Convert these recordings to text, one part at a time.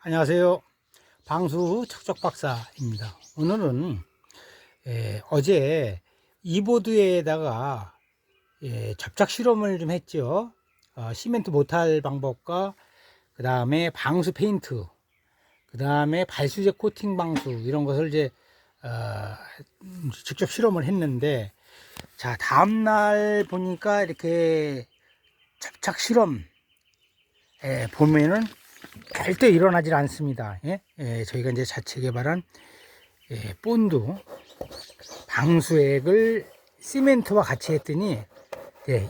안녕하세요. 방수 척척박사입니다. 오늘은 어제 이보드에다가 접착 실험을 좀 했죠. 시멘트 못할 방법과 그 다음에 방수 페인트, 그 다음에 발수제 코팅 방수 이런 것을 이제 직접 실험을 했는데, 자 다음날 보니까 이렇게 접착 실험 보면은 절대 일어나질 않습니다. 저희가 이제 자체 개발한 본드 방수액을 시멘트와 같이 했더니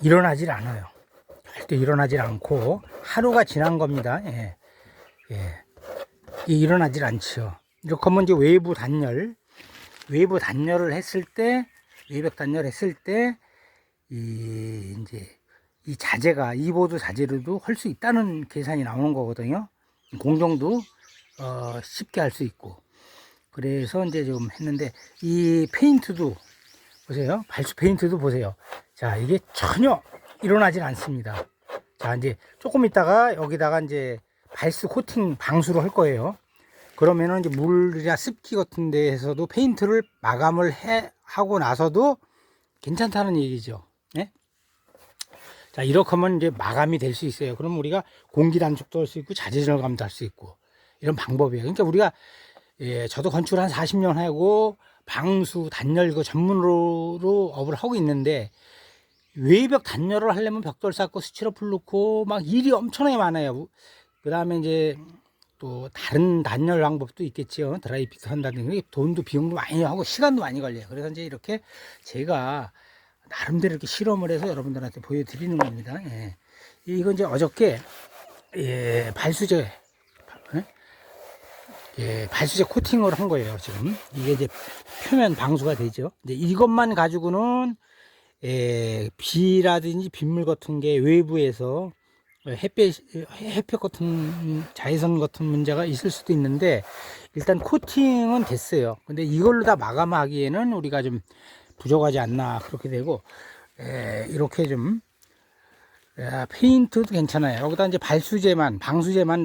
일어나질 않아요. 절대 일어나질 않고 하루가 지난 겁니다. 일어나질 않죠. 이렇게 하면 이제 외부 단열을 했을 때, 외벽 단열 했을 때 이제 이 자재가 이보드 자재로도 할 수 있다는 계산이 나오는 거거든요. 공정도 쉽게 할 수 있고. 그래서 이제 좀 했는데, 이 페인트도 보세요. 발수 페인트도 보세요. 자, 이게 전혀 일어나질 않습니다. 자, 이제 조금 있다가 여기다가 이제 발수 코팅 방수로 할 거예요. 그러면은 이제 물이나 습기 같은 데에서도 페인트를 마감을 하고 나서도 괜찮다는 얘기죠. 예? 자, 이렇게 하면 이제 마감이 될 수 있어요. 그럼 우리가 공기 단축도 할 수 있고 자재 절감도 할 수 있고 이런 방법이에요. 그러니까 우리가 저도 건축을 한 40년 하고 방수 단열 그 전문으로 업을 하고 있는데, 외벽 단열을 하려면 벽돌 쌓고 스티로폼 넣고 막 일이 엄청나게 많아요. 그 다음에 이제 또 다른 단열 방법도 있겠지요. 드라이피트 한다든지 돈도 비용도 많이 하고 시간도 많이 걸려요. 그래서 이제 이렇게 제가 나름대로 이렇게 실험을 해서 여러분들한테 보여드리는 겁니다. 이건 이제 어저께 발수제 발수제 코팅을 한 거예요. 지금 이게 이제 표면 방수가 되죠. 이제 이것만 가지고는 비라든지 빗물 같은 게 외부에서 햇볕 같은 자외선 같은 문제가 있을 수도 있는데, 일단 코팅은 됐어요. 근데 이걸로 다 마감하기에는 우리가 좀 부족하지 않나 그렇게 되고, 이렇게 좀 페인트도 괜찮아요. 여기다 이제 방수제만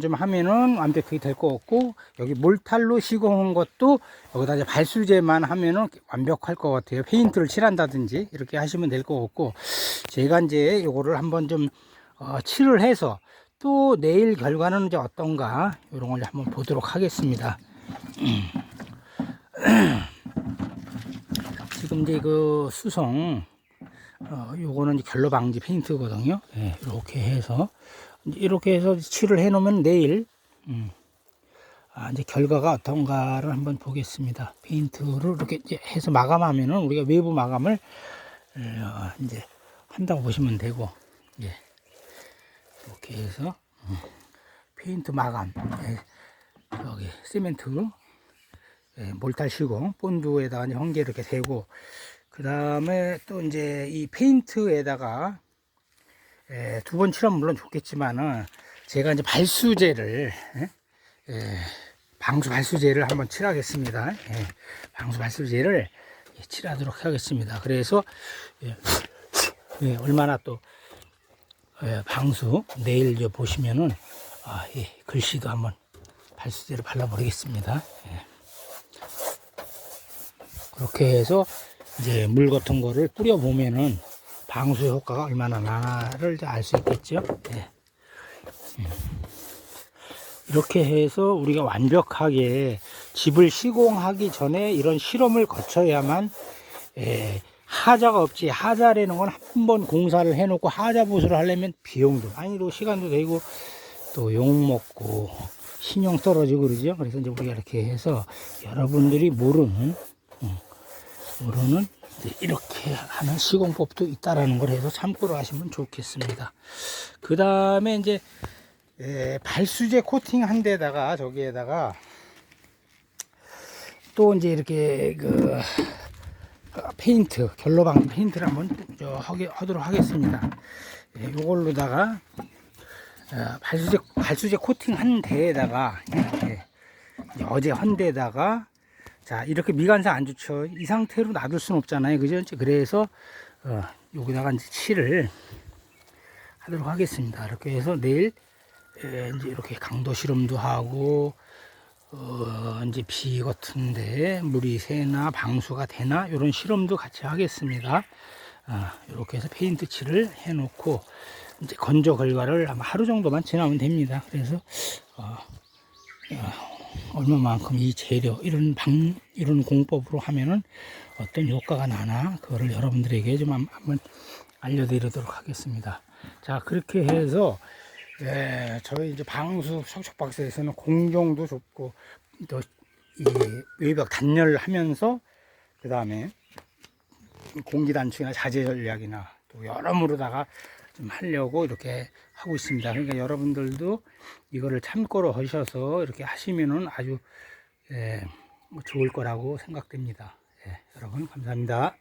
좀 하면은 완벽하게 될 것 같고, 여기 몰탈로 시공한 것도 여기다 이제 발수제만 하면은 완벽할 것 같아요. 페인트를 칠한다든지 이렇게 하시면 될 것 같고, 제가 이제 요거를 한번 좀 칠을 해서 또 내일 결과는 이제 어떤가 이런 걸 한번 보도록 하겠습니다. 지금 이제 그 수성 요거는 이제 결로 방지 페인트거든요. 이렇게 해서 칠을 해 놓으면 내일 이제 결과가 어떤가를 한번 보겠습니다. 페인트를 이렇게 이제 해서 마감하면은 우리가 외부 마감을 이제 한다고 보시면 되고, 이렇게 해서 페인트 마감, 여기 시멘트 몰탈 시공 본드에다가 이제 hon계 이렇게 대고, 그 다음에 또 이제 이 페인트에다가 두 번 칠하면 물론 좋겠지만은, 제가 이제 발수제를 방수 발수제를 한번 칠하겠습니다. 방수 발수제를 칠하도록 하겠습니다. 그래서 얼마나 또 방수 내일 이제 보시면은 글씨도 한번 발수제를 발라버리겠습니다. 그렇게 해서 이제 물 같은 거를 뿌려 보면은 방수 효과가 얼마나 나를 알 수 있겠죠. 이렇게 해서 우리가 완벽하게 집을 시공하기 전에 이런 실험을 거쳐야만 하자가 없지. 하자라는 건 한 번 공사를 해놓고 하자 보수를 하려면 비용도 많이 들고 시간도 되고 또 욕먹고 신용 떨어지고 그러죠. 그래서 이제 우리가 이렇게 해서 여러분들이 모르는 이렇게 하는 시공법도 있다라는 걸 해서 참고로 하시면 좋겠습니다. 그 다음에 이제 발수제 코팅 한 데다가 저기에다가 또 이제 이렇게 그 페인트 결로방 페인트를 한번 하도록 하겠습니다. 이걸로다가 발수제 코팅 한 데에다가 어제 한 데에다가, 자 이렇게 미간사 안 좋죠. 이 상태로 놔둘 수는 없잖아요, 그죠? 그래서 여기다가 이제 칠을 하도록 하겠습니다. 이렇게 해서 내일 이제 이렇게 강도 실험도 하고, 이제 비 같은데 물이 새나 방수가 되나 이런 실험도 같이 하겠습니다. 이렇게 해서 페인트 칠을 해 놓고 이제 건조 결과를 아마 하루 정도만 지나면 됩니다. 그래서 얼마만큼 이 재료 이런 공법으로 하면은 어떤 효과가 나나 그거를 여러분들에게 좀 한번 알려드리도록 하겠습니다. 자, 그렇게 해서 저희 이제 방수 척척박스에서는 공정도 좁고 또 이 외벽 단열을 하면서 그 다음에 공기 단축이나 자재 전략이나 또 여러모로다가 좀 하려고 이렇게 하고 있습니다. 그러니까 여러분들도 이거를 참고로 하셔서 이렇게 하시면은 아주 좋을 거라고 생각됩니다. 여러분 감사합니다.